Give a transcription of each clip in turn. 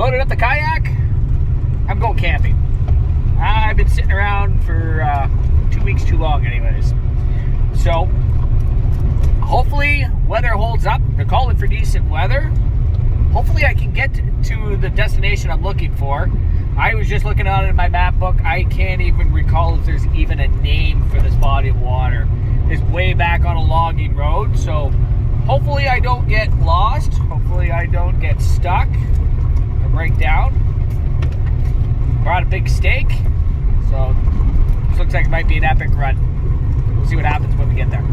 loaded up the kayak. I'm going camping. I've been sitting around for 2 weeks too long anyways. So, hopefully weather holds up. They're calling for decent weather. Hopefully I can get to the destination I'm looking for. I was just looking at it in my map book. I can't even recall if there's even a name for this body of water. It's way back on a logging road, so hopefully I don't get lost. Hopefully I don't get stuck or break down. Brought a big steak, so this looks like it might be an epic run. We'll see what happens when we get there.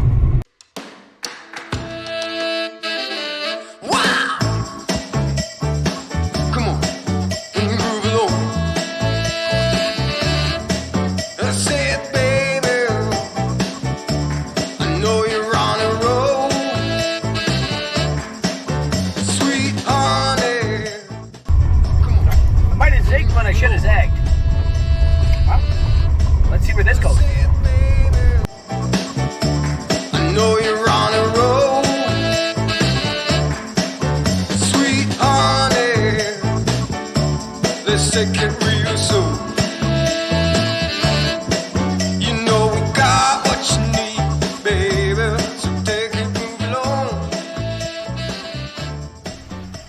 I should have zagged. Well, let's see where this goes. I know you're on a roll, sweet honey. Let's take it real soon. You know we got what you need, baby. So take it, move along.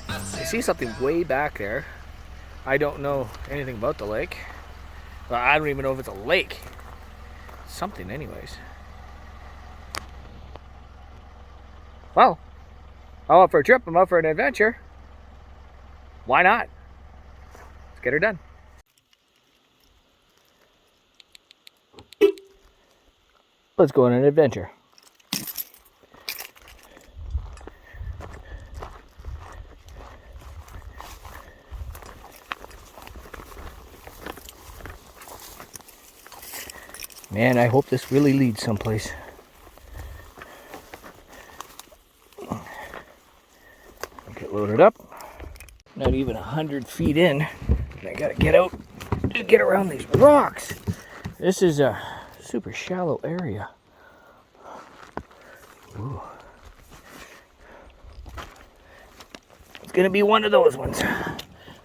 I see something way back there. I don't know anything about the lake. Well, I don't even know if it's a lake. Something anyways. Well, I'm out for a trip. I'm out for an adventure. Why not? Let's get her done. Let's go on an adventure. Man, I hope this really leads someplace. Get loaded up. Not even 100 feet in. I gotta get out to get around these rocks. This is a super shallow area. Ooh. It's gonna be one of those ones.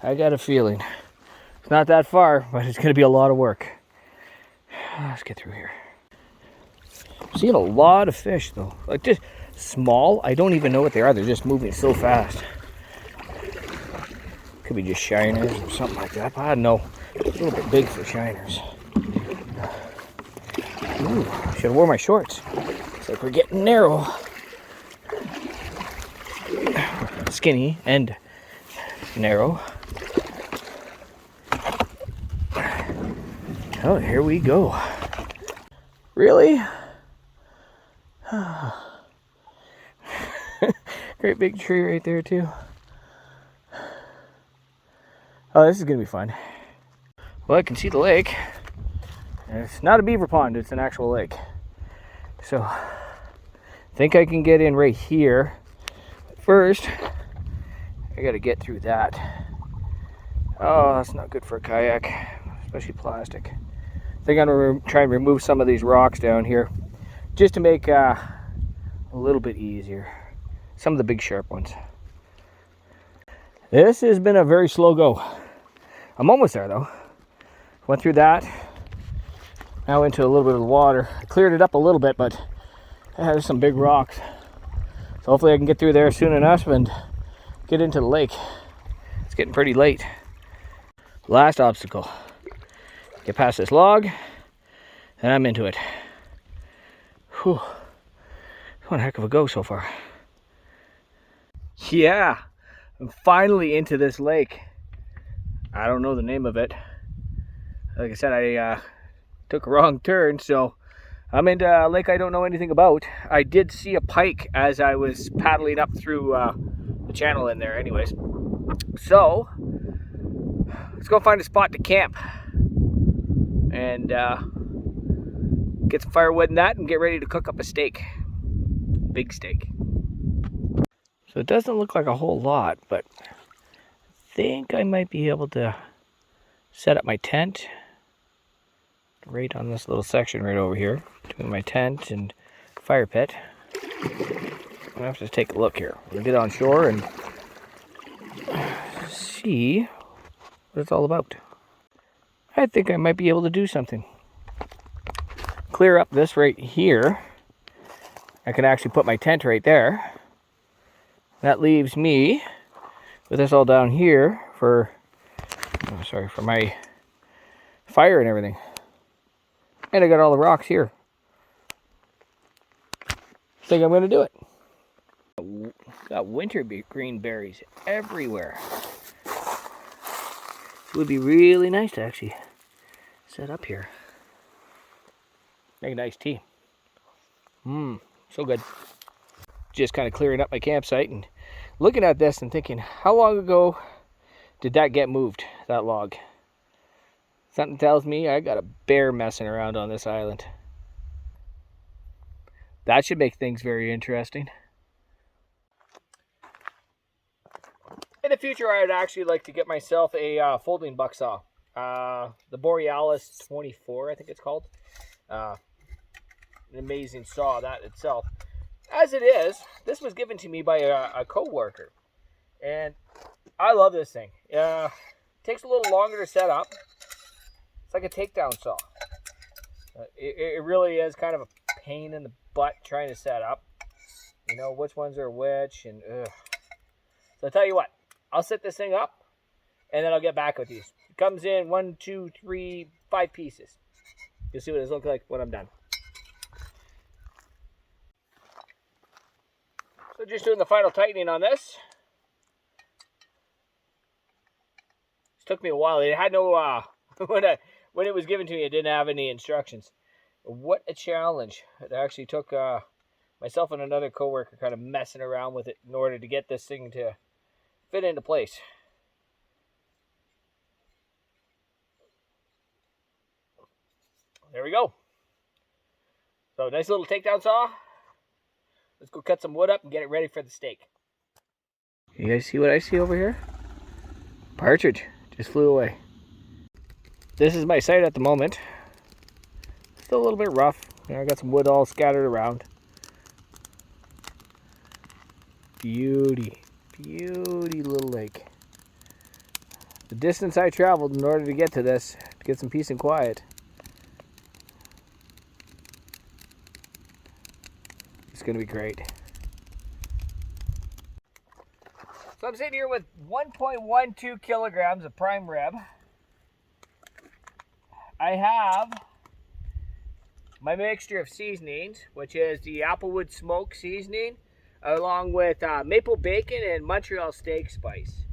I got a feeling. It's not that far, but it's gonna be a lot of work. Let's get through here. I'm seeing a lot of fish though. Like just small. I don't even know what they are. They're just moving so fast. Could be just shiners or something like that. But I don't know. It's a little bit big for shiners. Ooh, should have worn my shorts. Looks like we're getting narrow. Skinny and narrow. Oh, here we go. Really? Great big tree right there too. Oh, this is gonna be fun. Well, I can see the lake. And it's not a beaver pond, it's an actual lake. So, I think I can get in right here. But first, I gotta get through that. Oh, that's not good for a kayak, especially plastic. I think I'm going to try and remove some of these rocks down here just to make a little bit easier. Some of the big sharp ones. This has been a very slow go. I'm almost there though. Went through that. Now into a little bit of the water. I cleared it up a little bit, but it has some big rocks. So hopefully I can get through there soon enough and get into the lake. It's getting pretty late. Last obstacle. Get past this log, and I'm into it. Whew. One heck of a go so far. Yeah, I'm finally into this lake. I don't know the name of it. Like I said, I took a wrong turn, so I'm into a lake I don't know anything about. I did see a pike as I was paddling up through the channel in there anyways. So, let's go find a spot to camp. And get some firewood and that and get ready to cook up a steak. Big steak. So it doesn't look like a whole lot, but I think I might be able to set up my tent right on this little section right over here between my tent and fire pit. I'm gonna have to take a look here. We'll get on shore and see what it's all about. I think I might be able to do something. Clear up this right here. I can actually put my tent right there. That leaves me with this all down here for, for my fire and everything. And I got all the rocks here. I think I'm going to do it. Got wintergreen berries everywhere. It would be really nice to actually set up here. Make a nice tea. So good. Just kind of clearing up my campsite and looking at this and thinking, how long ago did that get moved, that log? Something tells me I got a bear messing around on this island. That should make things very interesting. In the future, I would actually like to get myself a folding buck saw. The Borealis 24, I think it's called. An amazing saw, that itself. As it is, this was given to me by a co-worker. And I love this thing. Takes a little longer to set up. It's like a takedown saw. It really is kind of a pain in the butt trying to set up. You know, which ones are which, and ugh. So I'll tell you what, I'll set this thing up, and then I'll get back with you. It comes in 1, 2, 3, 5 pieces. You'll see what it looks like when I'm done. So just doing the final tightening on this. This took me a while. It had no, when it was given to me, it didn't have any instructions. What a challenge. It actually took myself and another coworker kind of messing around with it in order to get this thing to fit into place. There we go. So nice little takedown saw. Let's go cut some wood up and get it ready for the steak. You guys see what I see over here? Partridge just flew away. This is my site at the moment. Still a little bit rough. You know, I got some wood all scattered around. Beauty little lake. The distance I traveled in order to get to this, to get some peace and quiet. It's going to be great. So I'm sitting here with 1.12 kilograms of prime rib. I have my mixture of seasonings, which is the applewood smoke seasoning, along with maple bacon and Montreal steak spice.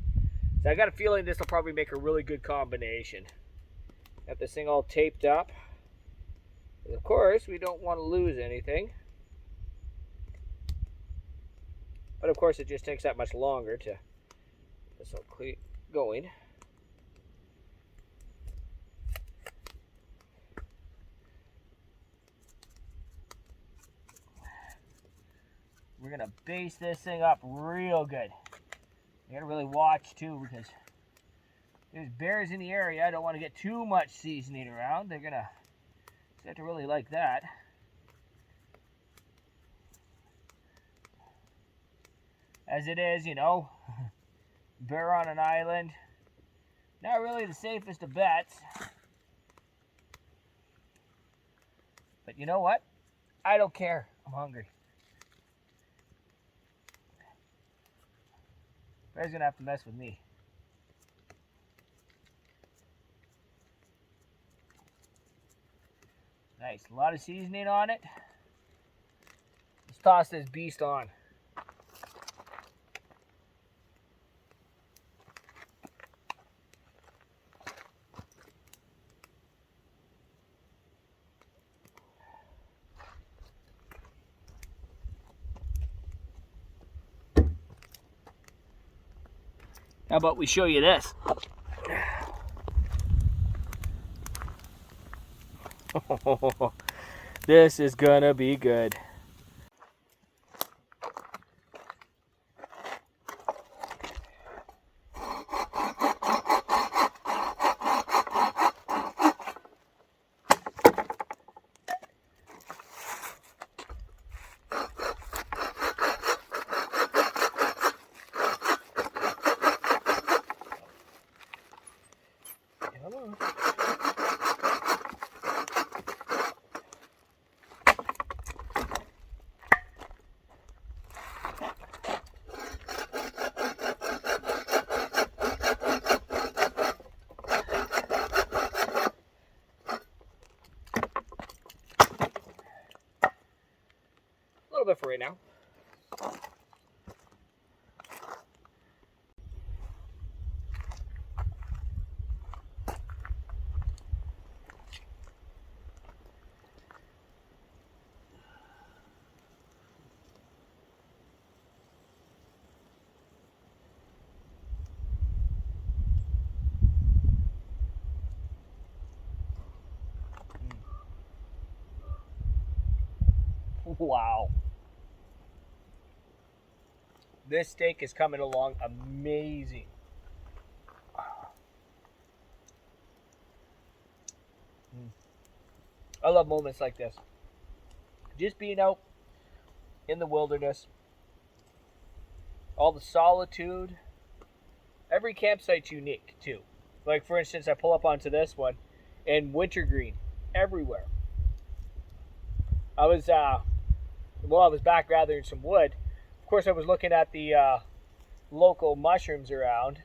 So I got a feeling this will probably make a really good combination. Got this thing all taped up. And of course, we don't want to lose anything. But of course, it just takes that much longer to get this all going. We're gonna baste this thing up real good. You gotta really watch too, because there's bears in the area. I don't want to get too much seasoning around. They're gonna start to really like that. As it is, you know, bear on an island, not really the safest of bets. But you know what? I don't care. I'm hungry. Bear's gonna have to mess with me. Nice, a lot of seasoning on it. Let's toss this beast on. How about we show you this? This is gonna be good. Wow. This steak is coming along amazing. I love moments like this. Just being out in the wilderness, all the solitude. Every campsite's unique too. Like for instance, I pull up onto this one, and Wintergreen everywhere. I was I was back gathering some wood. Of course, I was looking at the local mushrooms around.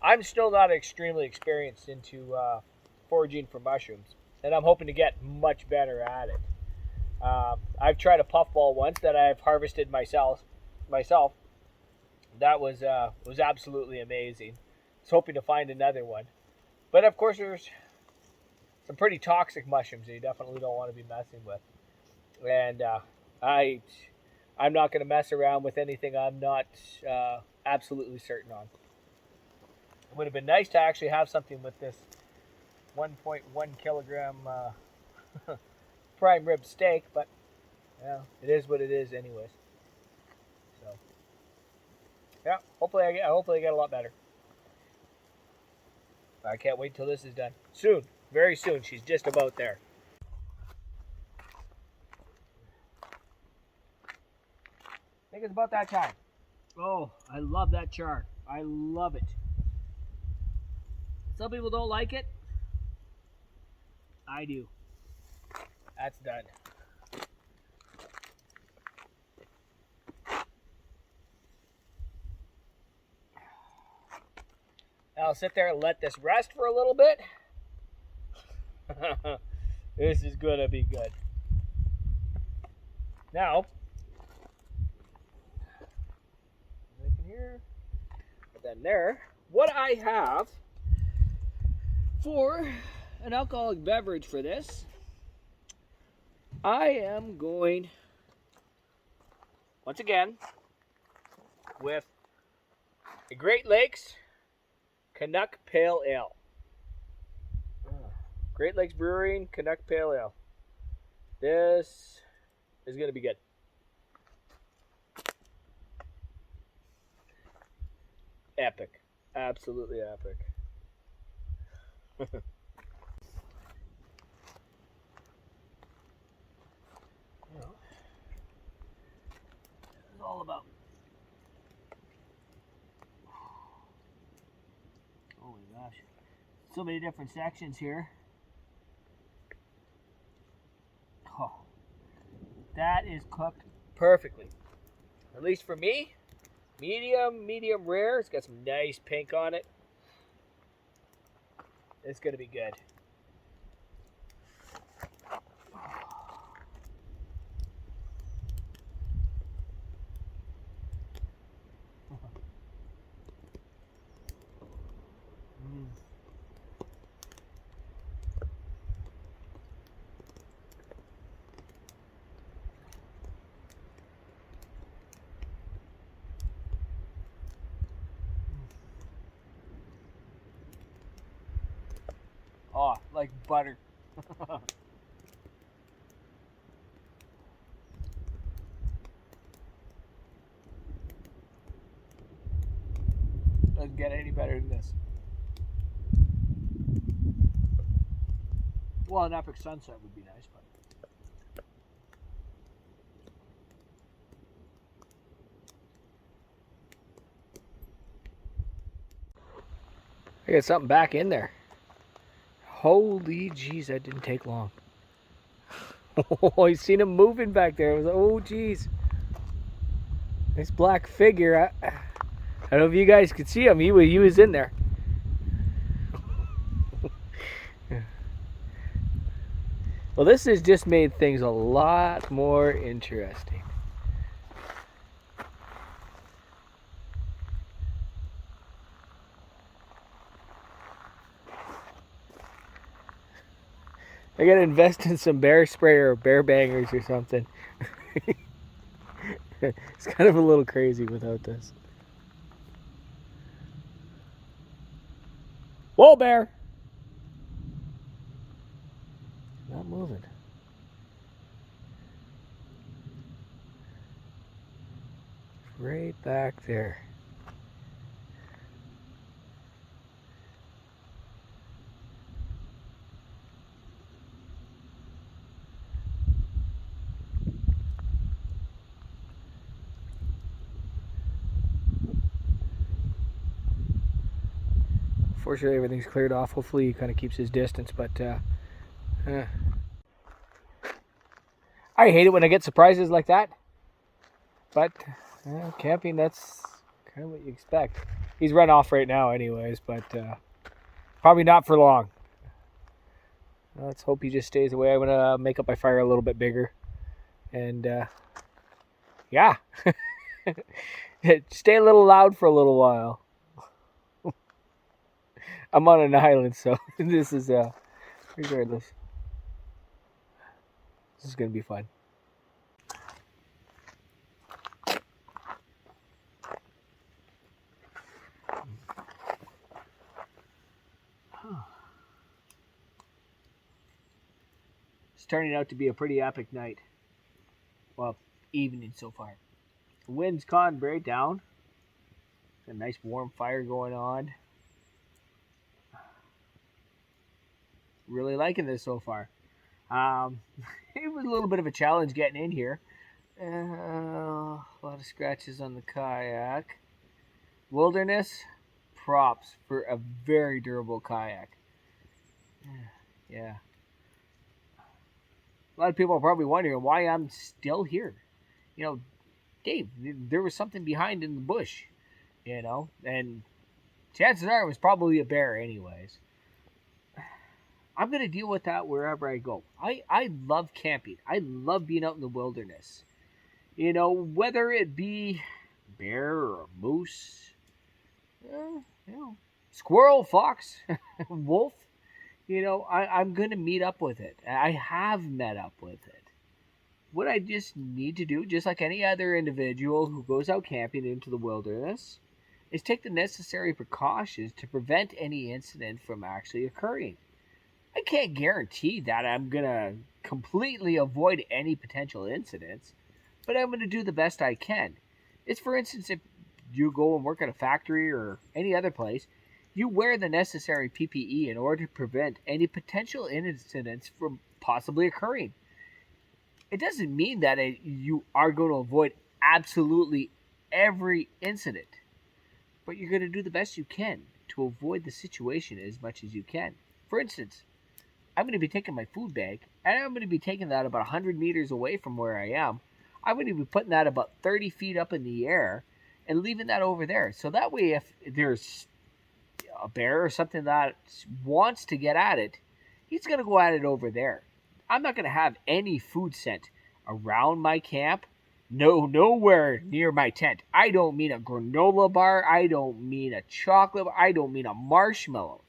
I'm still not extremely experienced into foraging for mushrooms, and I'm hoping to get much better at it. I've tried a puffball once that I've harvested myself. That was absolutely amazing. I was hoping to find another one, but of course there's some pretty toxic mushrooms that you definitely don't want to be messing with. And I'm not going to mess around with anything I'm not absolutely certain on. It would have been nice to actually have something with this 1.1 kilogram prime rib steak, but yeah, it is what it is, anyways. So yeah, hopefully I get a lot better. I can't wait till this is done. Soon, very soon. She's just about there. I think it's about that time. Oh, I love that char. I love it. Some people don't like it. I do. That's done. I'll sit there and let this rest for a little bit. This is gonna be good. Now, I can hear. But then there, what I have for an alcoholic beverage for this, I am going once again with the Great Lakes Canuck Pale Ale. Great Lakes Brewing Canuck Pale Ale. This is going to be good. Epic. Absolutely epic. What it's all about. Holy gosh. So many different sections here. Oh, that is cooked perfectly. At least for me. Medium rare. It's got some nice pink on it. It's going to be good. Oh, like butter. Doesn't get any better than this. Well, an epic sunset would be nice, but I got something back in there. Holy jeez, that didn't take long. Oh, I seen him moving back there. I was like, oh jeez. Nice black figure. I don't know if you guys could see him. He was in there. Well, this has just made things a lot more interesting. I gotta invest in some bear spray or bear bangers or something. It's kind of a little crazy without this. Whoa, bear! Not moving. Right back there. Fortunately, everything's cleared off. Hopefully, he kind of keeps his distance, but I hate it when I get surprises like that. But camping, that's kind of what you expect. He's run off right now, anyways, but probably not for long. Let's hope he just stays away. I'm gonna make up my fire a little bit bigger, and yeah, stay a little loud for a little while. I'm on an island, so this is regardless. This is gonna be fun. It's turning out to be a pretty epic night. Well, evening so far. The wind's gone very down. A nice warm fire going on. Really liking this so far. It was a little bit of a challenge getting in here. A lot of scratches on the kayak. Wilderness props for a very durable kayak. Yeah. A lot of people are probably wondering why I'm still here. You know, Dave, there was something behind in the bush, and chances are it was probably a bear, anyways. I'm going to deal with that wherever I go. I love camping. I love being out in the wilderness. Whether it be bear or a moose, squirrel, fox, wolf, I'm going to meet up with it. I have met up with it. What I just need to do, just like any other individual who goes out camping into the wilderness, is take the necessary precautions to prevent any incident from actually occurring. I can't guarantee that I'm going to completely avoid any potential incidents, but I'm going to do the best I can. It's, for instance, if you go and work at a factory or any other place, you wear the necessary PPE in order to prevent any potential incidents from possibly occurring. It doesn't mean that you are going to avoid absolutely every incident, but you're going to do the best you can to avoid the situation as much as you can. For instance, I'm going to be taking my food bag, and I'm going to be taking that about 100 meters away from where I am. I'm going to be putting that about 30 feet up in the air and leaving that over there. So that way, if there's a bear or something that wants to get at it, he's going to go at it over there. I'm not going to have any food scent around my camp. No, nowhere near my tent. I don't mean a granola bar. I don't mean a chocolate bar. I don't mean a marshmallow.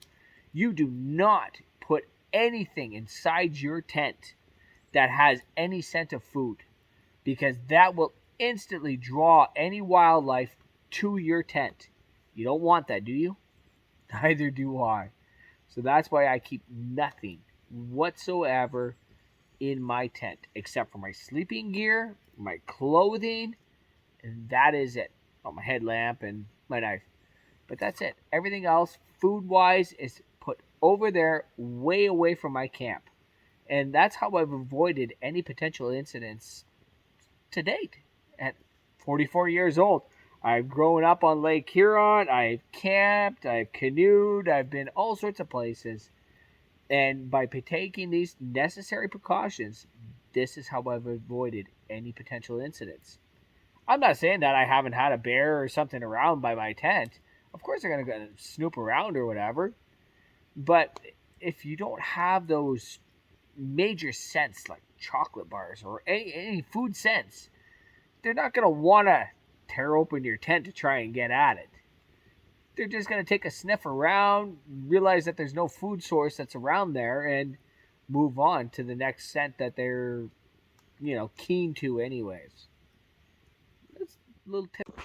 You do not put anything inside your tent that has any scent of food, because that will instantly draw any wildlife to your tent. You don't want that, do you? Neither do I. So that's why I keep nothing whatsoever in my tent except for my sleeping gear, my clothing, and that is it. Oh, my headlamp and my knife. But that's it. Everything else, food-wise, is put over there way away from my camp. And that's how I've avoided any potential incidents to date. At 44 years old, I've grown up on Lake Huron. I've camped. I've canoed. I've been all sorts of places. And by taking these necessary precautions, this is how I've avoided any potential incidents. I'm not saying that I haven't had a bear or something around by my tent. Of course, they're going to go snoop around or whatever. But if you don't have those major scents like chocolate bars or any food scents, they're not going to want to tear open your tent to try and get at it. They're just going to take a sniff around, realize that there's no food source that's around there, and move on to the next scent that they're, keen to anyways. That's a little tip.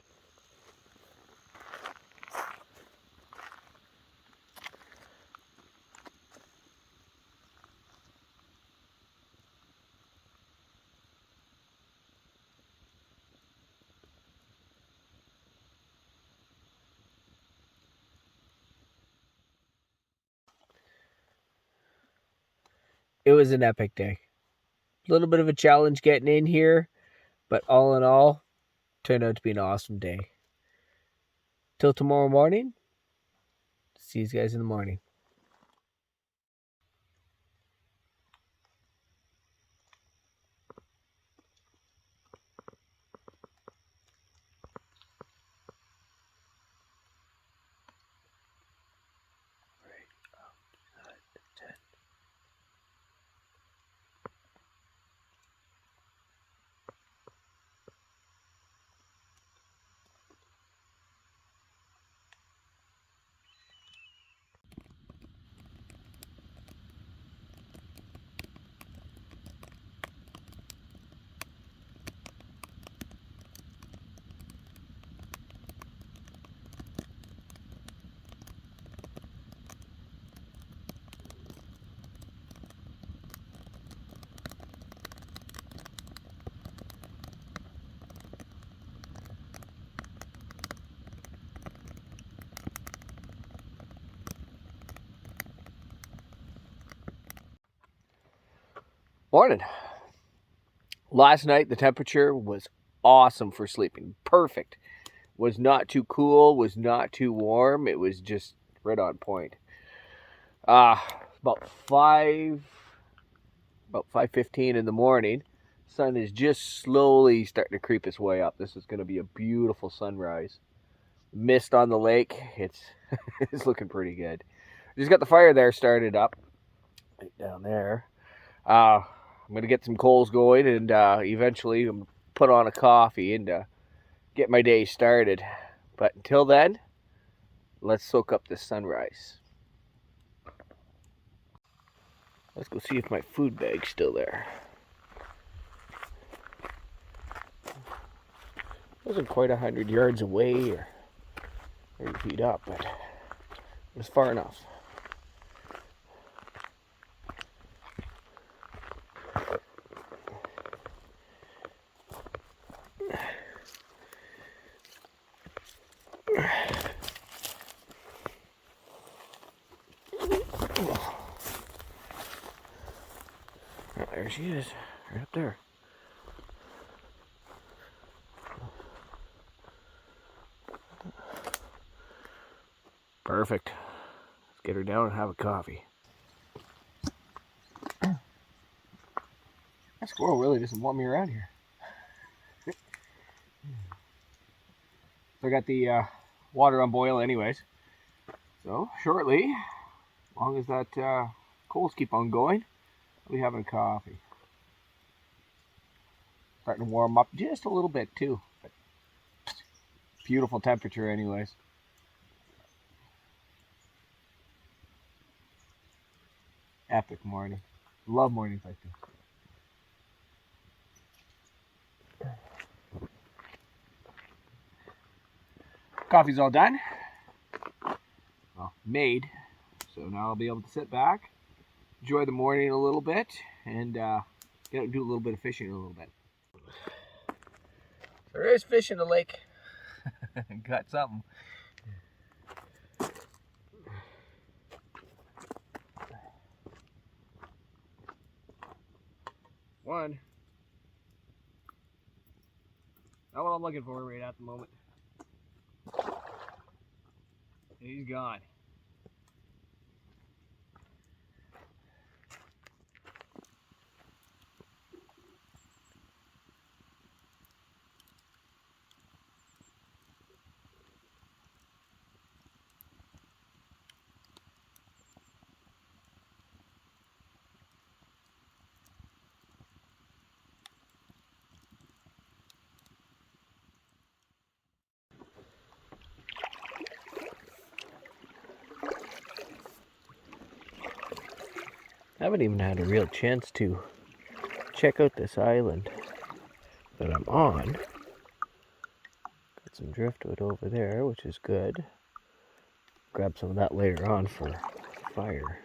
It was an epic day. A little bit of a challenge getting in here, but all in all, turned out to be an awesome day. Till tomorrow morning. See you guys in the morning. Morning. Last night the temperature was awesome for sleeping. Perfect. Was not too cool, was not too warm. It was just right on point. About 5:15 in the morning. Sun is just slowly starting to creep its way up. This is going to be a beautiful sunrise. Mist on the lake. It's it's looking pretty good. Just got the fire there started up right down there. I'm going to get some coals going and eventually put on a coffee and get my day started. But until then, let's soak up this sunrise. Let's go see if my food bag's still there. Wasn't quite 100 yards away or 30 feet up, but it was far enough. Oh, there she is, right up there. Perfect. Let's get her down and have a coffee. That squirrel really doesn't want me around here. So I got the water on boil anyways. So shortly, as long as that coals keep on going, I'll be having a coffee. Starting to warm up just a little bit too. But beautiful temperature anyways. Epic morning. Love mornings like this. Coffee's all done. Well, made. So now I'll be able to sit back, enjoy the morning a little bit, and get out and do a little bit of fishing in a little bit. So there is fish in the lake. Got something. One. Not what I'm looking for right at the moment. He's gone. I haven't even had a real chance to check out this island that I'm on. Got some driftwood over there, which is good. Grab some of that later on for fire.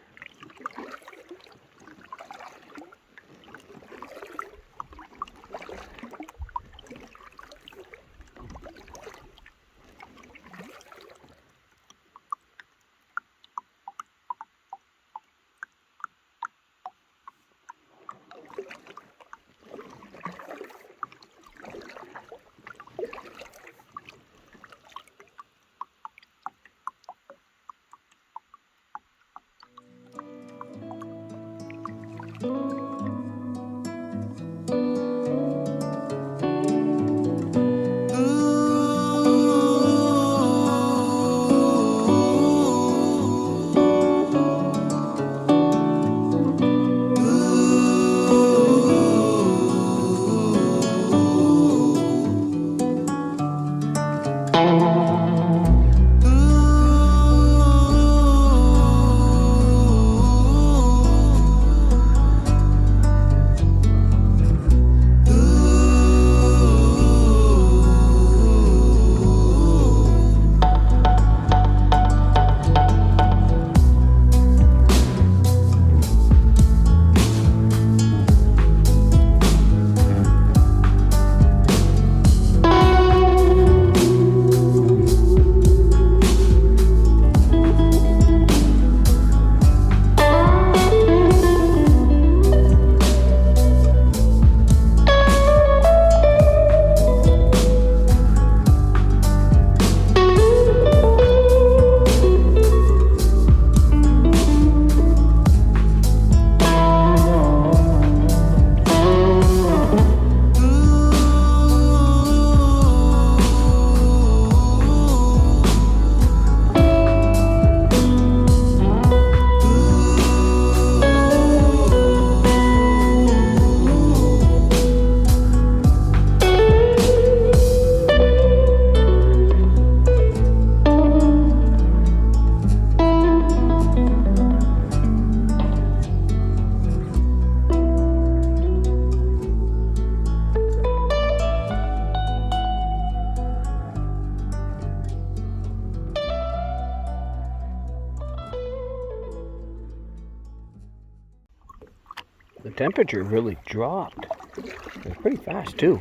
The temperature really dropped. It's pretty fast too.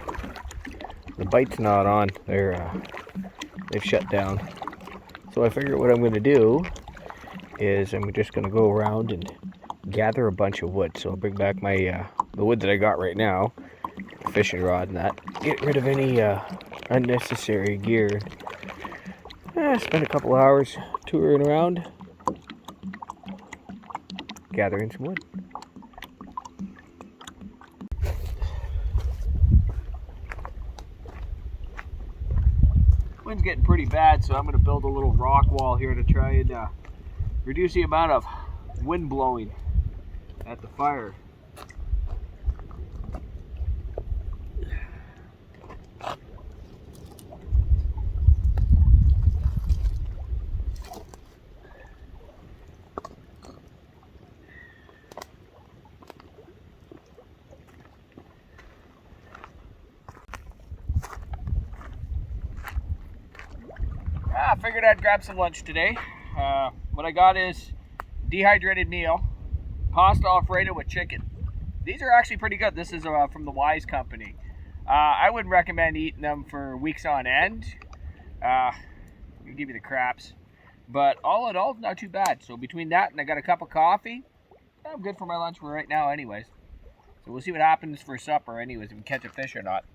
The bite's not on. They've shut down. So I figure what I'm going to do is I'm just going to go around and gather a bunch of wood. So I'll bring back my the wood that I got right now, fishing rod and that. Get rid of any unnecessary gear. Spend a couple hours touring around, gathering some wood. Wind's getting pretty bad, so I'm going to build a little rock wall here to try and reduce the amount of wind blowing at the fire. I figured I'd grab some lunch today. What I got is dehydrated meal, pasta Alfredo with chicken. These are actually pretty good. This is from the Wise company. I wouldn't recommend eating them for weeks on end. It'll give you the craps. But all in all, not too bad. So between that and I got a cup of coffee, I'm good for my lunch for right now anyways. So we'll see what happens for supper anyways, if we catch a fish or not.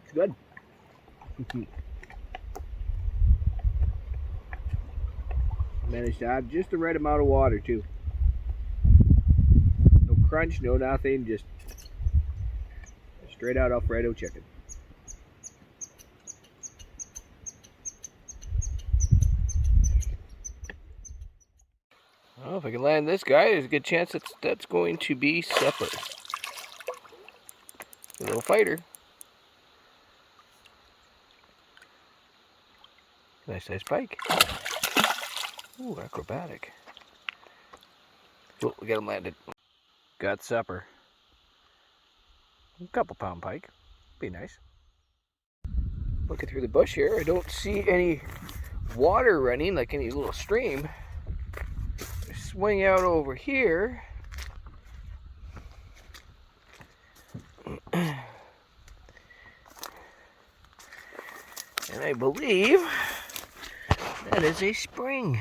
It's good. Managed to have just the right amount of water too. No crunch, no nothing, just straight out Alfredo chicken. Well, if I can land this guy, there's a good chance that's going to be supper. A little fighter. Nice size pike. Ooh, acrobatic. Oh, we got him landed. Got supper. A couple pound pike. Be nice. Looking through the bush here, I don't see any water running, like any little stream. Swing out over here. And I believe that is a spring.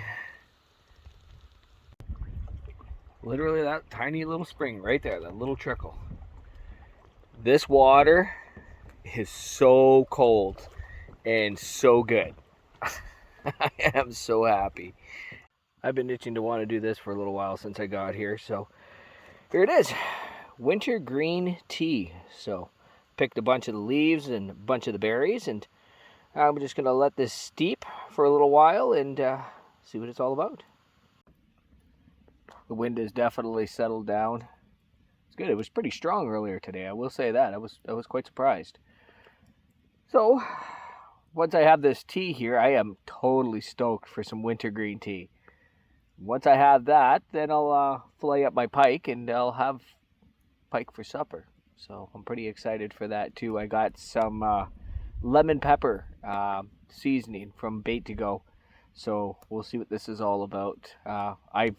Literally that tiny little spring right there, that little trickle. This water is so cold and so good. I am so happy. I've been itching to want to do this for a little while since I got here, so here it is. Wintergreen tea. So picked a bunch of the leaves and a bunch of the berries, and I'm just going to let this steep for a little while and see what it's all about. The wind has definitely settled down. It's good. It was pretty strong earlier today, I will say that. I was quite surprised. So once I have this tea here, I am totally stoked for some wintergreen tea. Once I have that, then I'll fillet up my pike and I'll have pike for supper. So I'm pretty excited for that too. I got some lemon pepper seasoning from Bait to Go. So we'll see what this is all about. I've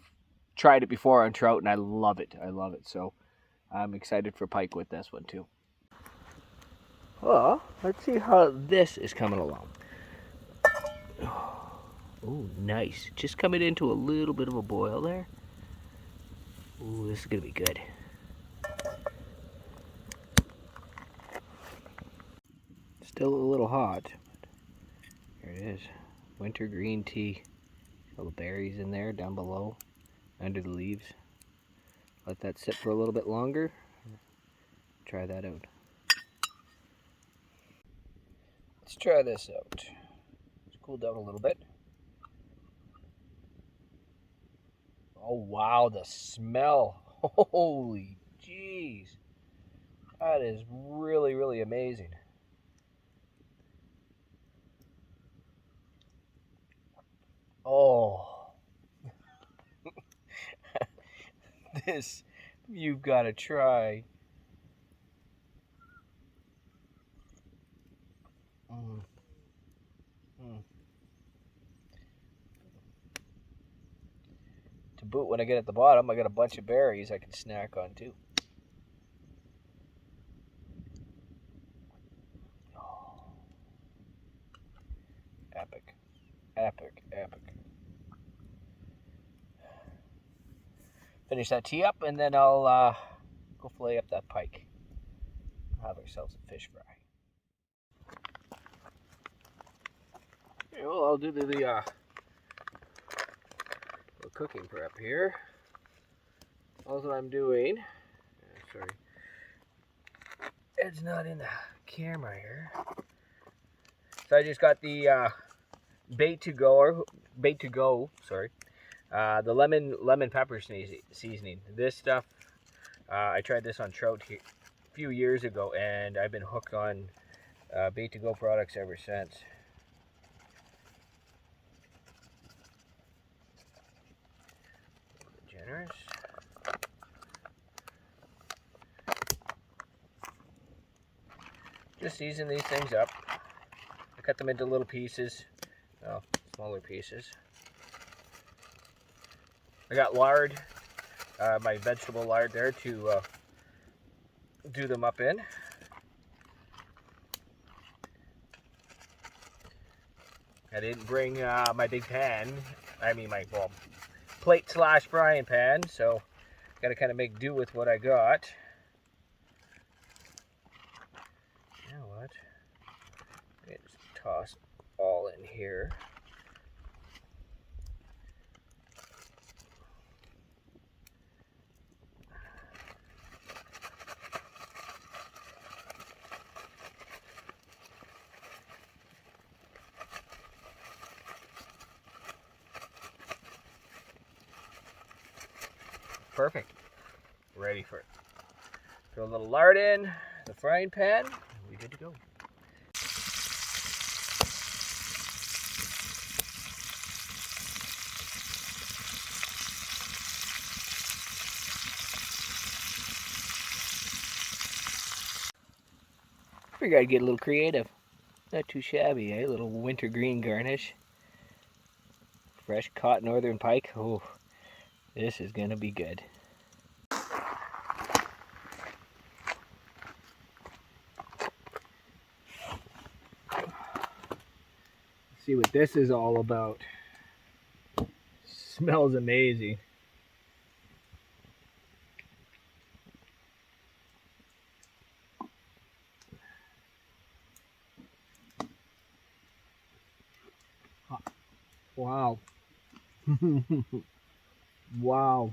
tried it before on trout and I love it. I love it. So I'm excited for pike with this one too. Well, let's see how this is coming along. Oh, nice. Just coming into a little bit of a boil there. Ooh, this is going to be good. Still a little hot. Here it is. Wintergreen tea. All the berries in there down below, under the leaves. Let that sit for a little bit longer. Try that out. Let's try this out. Let's cool down a little bit. Oh wow, the smell. Holy jeez. That is really, really amazing. Oh, this you've got to try. Mm. Mm. To boot, when I get at the bottom, I got a bunch of berries I can snack on too. Oh, epic, epic, epic. Finish that tea up, and then I'll go fillet up that pike. Have ourselves a fish fry. Okay, well, I'll do the cooking prep here. All that I'm doing, sorry, it's not in the camera here. So I just got the bait to go, sorry, the lemon pepper seasoning. This stuff, I tried this on trout a few years ago, and I've been hooked on bait to go products ever since. Generous. Just season these things up. I cut them into little pieces, well, smaller pieces. I got lard, my vegetable lard there to do them up in. I didn't bring my big pan, my plate slash frying pan, so got to kind of make do with what I got. You know what? I just toss all in here. Perfect. Ready for it. Throw a little lard in the frying pan, and we're good to go. Figured I'd get a little creative. Not too shabby, eh? A little wintergreen garnish. Fresh caught northern pike. Oh, this is gonna be good. See what this is all about. Smells amazing. Wow. Wow.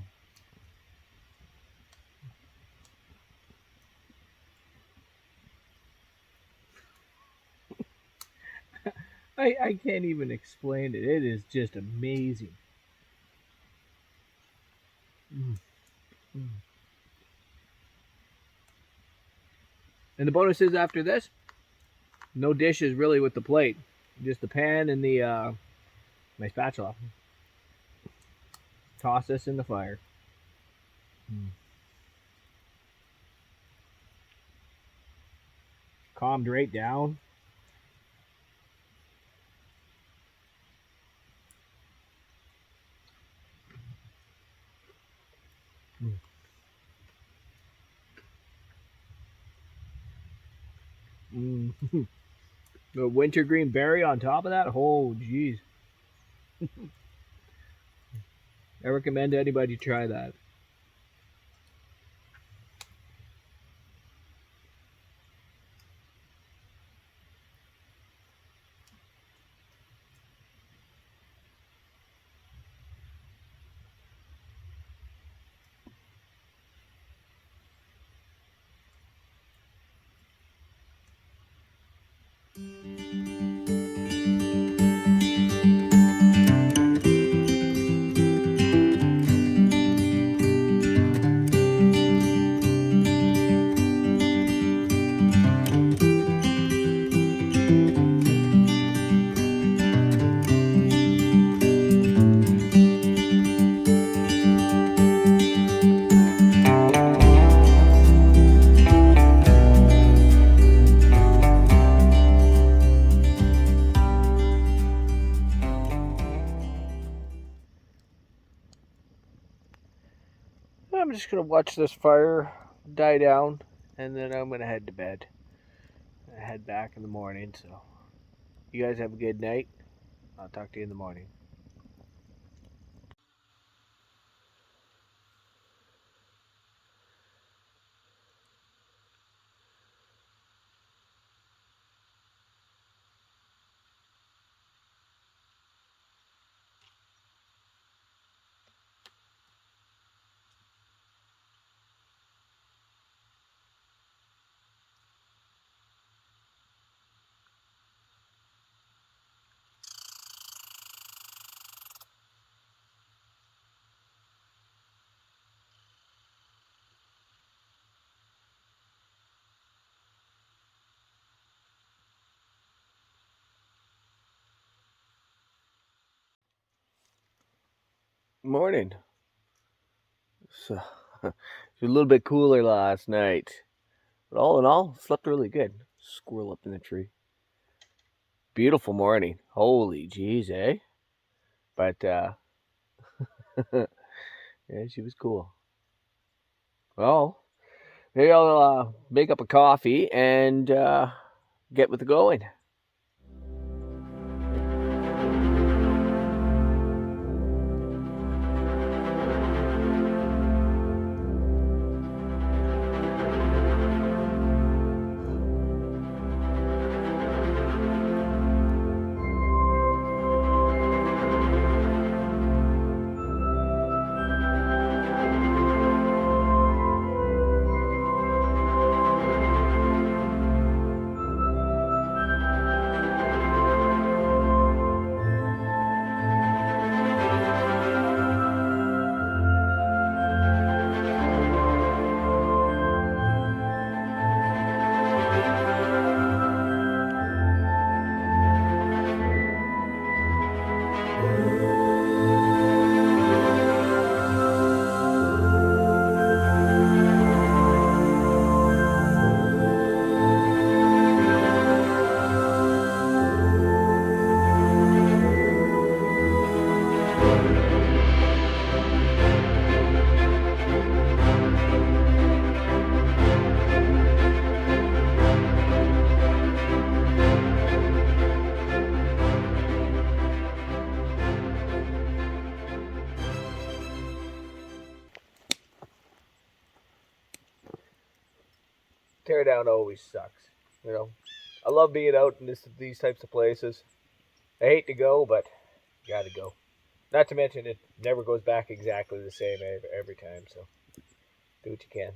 I can't even explain it. It is just amazing. Mm. Mm. And the bonus is after this, no dishes really with the plate. Just the pan and the my spatula. Toss this in the fire. Mm. Calmed right down. Mm. The wintergreen berry on top of that. Oh, geez. I recommend anybody try that. I'm just gonna watch this fire die down, and then I'm gonna head to bed. I head back in the morning. So you guys have a good night. I'll talk to you in the morning. Morning. So it was a little bit cooler last night, but all in all, slept really good. Squirrel up in the tree. Beautiful morning. Holy jeez, eh? But yeah, she was cool. Well, maybe I'll make up a coffee and get with the going. Tear down always sucks. You know, I love being out in these types of places. I hate to go, but gotta go. Not to mention it never goes back exactly the same every time. So do what you can.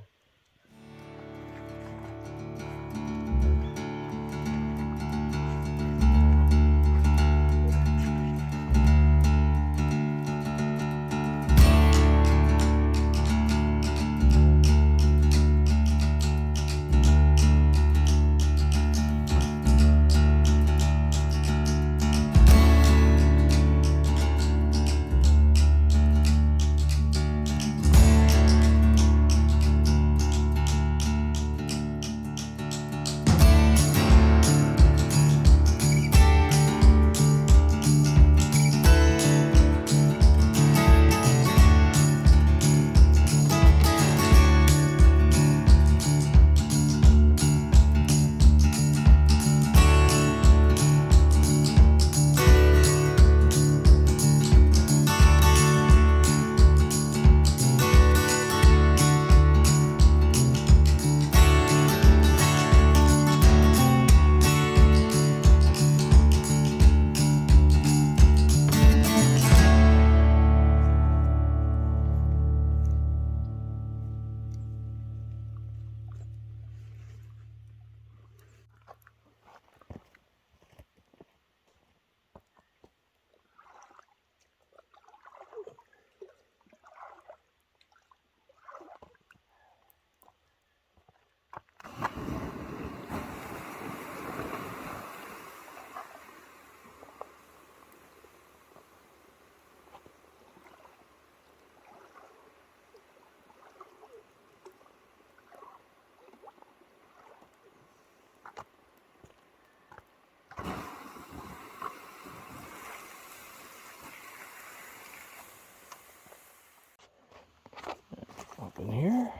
in here.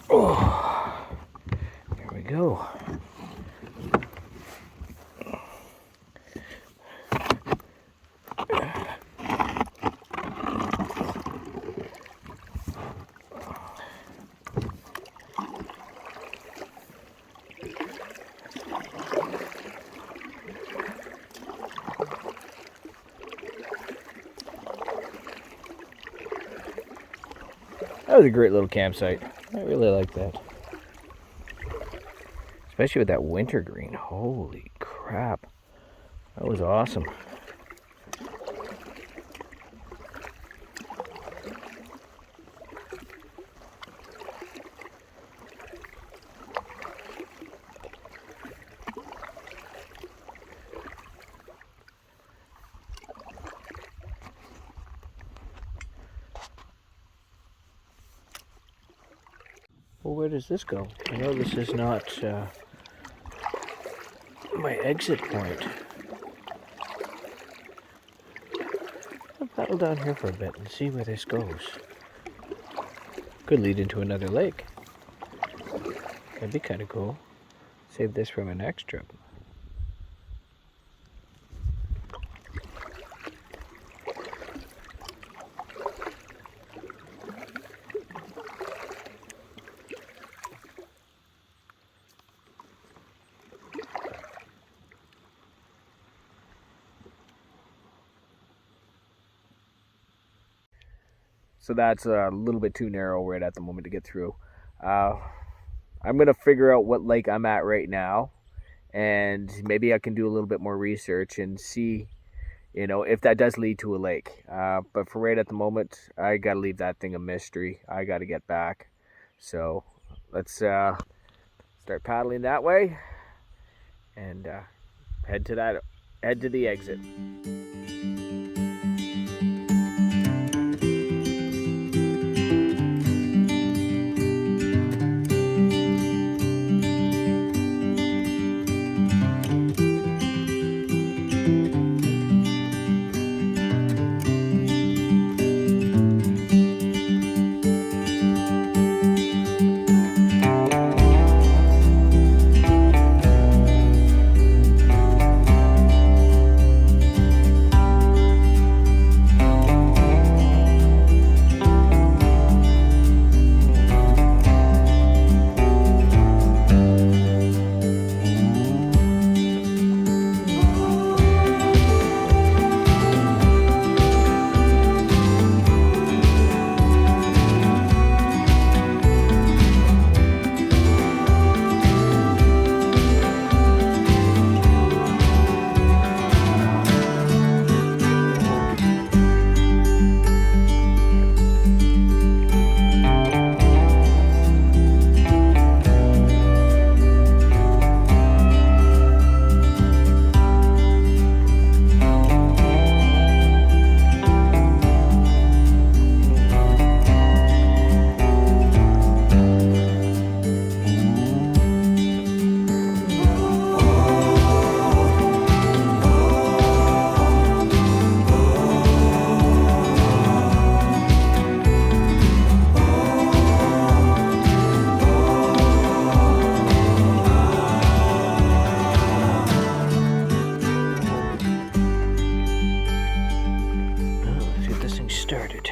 Oh, there we go. That was a great little campsite. I really like that. Especially with that wintergreen. Holy crap. That was awesome. Well, where does this go? I know this is not my exit point. I'll paddle down here for a bit and see where this goes. Could lead into another lake. That'd be kind of cool. Save this for my next trip. So that's a little bit too narrow right at the moment to get through. I'm going to figure out what lake I'm at right now. And maybe I can do a little bit more research and see, if that does lead to a lake. But for right at the moment, I got to leave that thing a mystery. I got to get back. So let's start paddling that way and head to the exit. Started.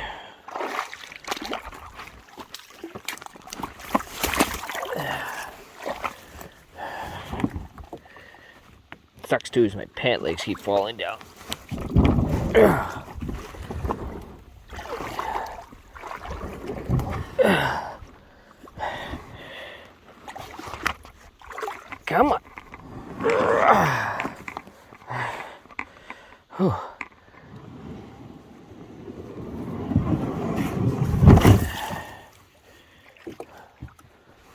Sucks too is my pant legs keep falling down. Come on.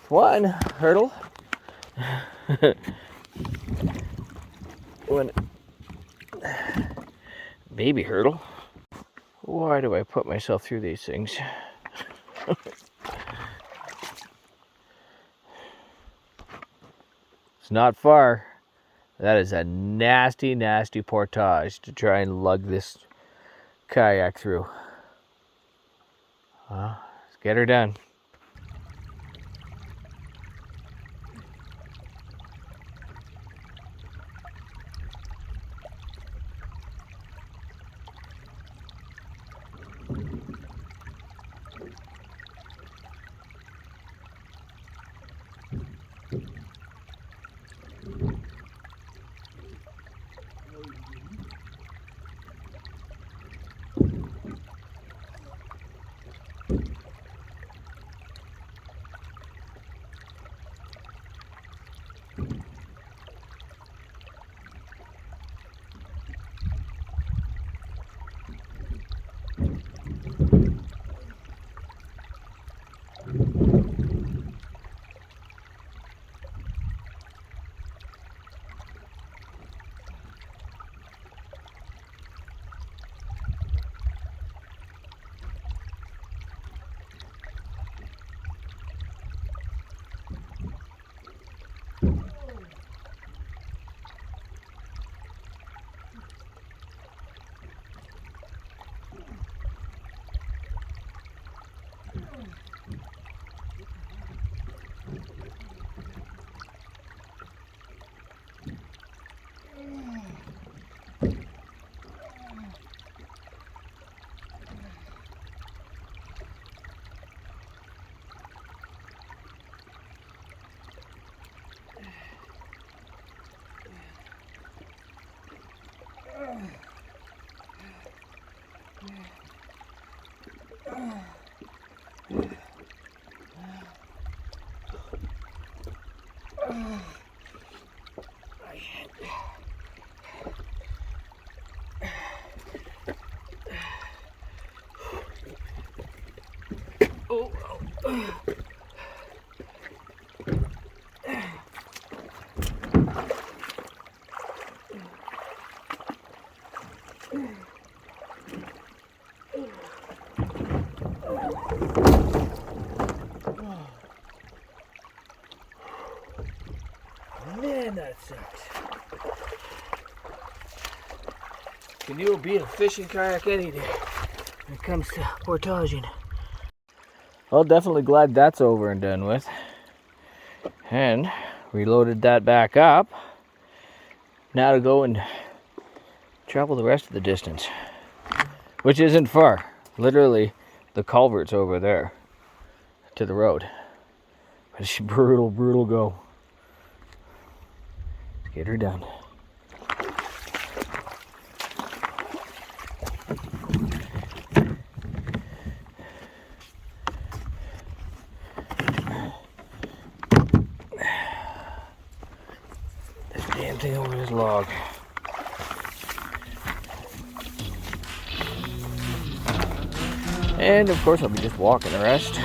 One hurdle. One baby hurdle. Why do I put myself through these things? It's not far. That is a nasty, nasty portage to try and lug this kayak through. Let's get her done. Man, that sucks. Can you beat a fishing kayak any day when it comes to portaging? Well, definitely glad that's over and done with. And reloaded that back up. Now to go and travel the rest of the distance, which isn't far. Literally, the culvert's over there to the road. But it's brutal, brutal go. Get her done. This damn thing over this log. And of course I'll be just walking the rest.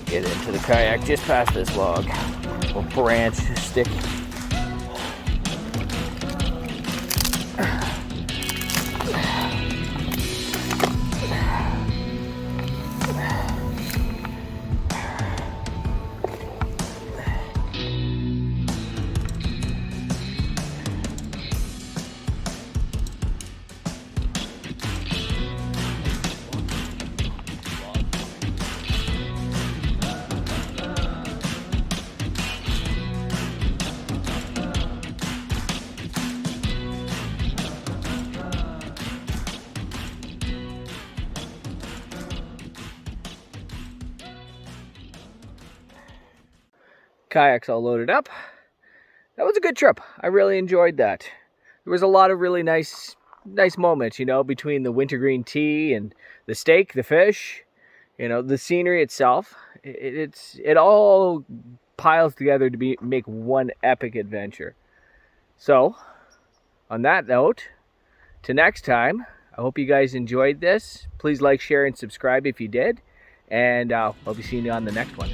Get into the kayak just past this log or branch, stick. Kayaks all loaded up. That was a good trip. I really enjoyed that. There was a lot of really nice moments, you know, between the wintergreen tea and the steak, the fish, you know, the scenery itself. it all piles together to make one epic adventure. So, on that note, to next time, I hope you guys enjoyed this. Please like, share, and subscribe if you did. And I'll be seeing you on the next one.